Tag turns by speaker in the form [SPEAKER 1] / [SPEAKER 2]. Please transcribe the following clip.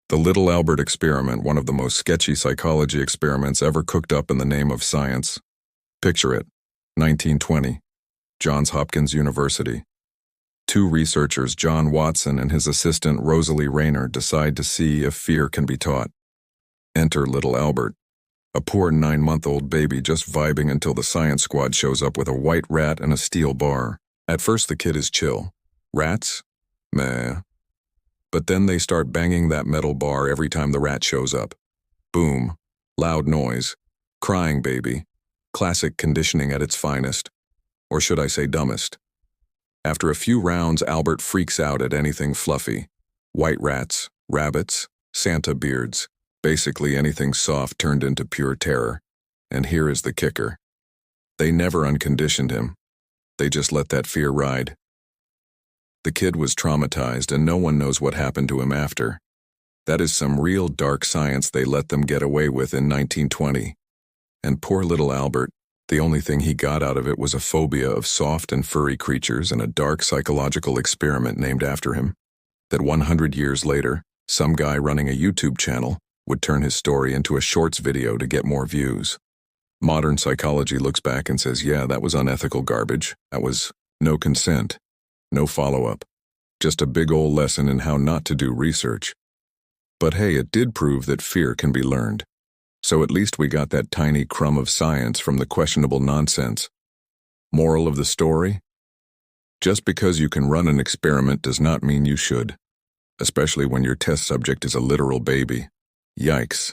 [SPEAKER 1] The Little Albert experiment, one of the most sketchy psychology experiments ever cooked up in the name of science. Picture it, 1920, Johns Hopkins University. Two researchers, John Watson and his assistant Rosalie Rayner, decide to see if fear can be taught. Enter little Albert, a poor 9-month-old baby just vibing until the science squad shows up with a white rat and a steel bar. At first the kid is chill. Rats? Meh. But then they start banging that metal bar every time the rat shows up. Boom. Loud noise. Crying baby. Classic conditioning at its finest. Or should I say dumbest. After a few rounds, Albert freaks out at anything fluffy. White rats, rabbits, Santa beards, basically anything soft turned into pure terror. And here is the kicker. They never unconditioned him. They just let that fear ride. The kid was traumatized and no one knows what happened to him after. That is some real dark science they let them get away with in 1920. And poor little Albert, the only thing he got out of it was a phobia of soft and furry creatures and a dark psychological experiment named after him. That 100 years later, some guy running a YouTube channel would turn his story into a shorts video to get more views. Modern psychology looks back and says, yeah, that was unethical garbage. That was no consent. No follow-up. Just a big ol' lesson in how not to do research. But hey, it did prove that fear can be learned. So at least we got that tiny crumb of science from the questionable nonsense. Moral of the story? Just because you can run an experiment does not mean you should. Especially when your test subject is a literal baby. Yikes.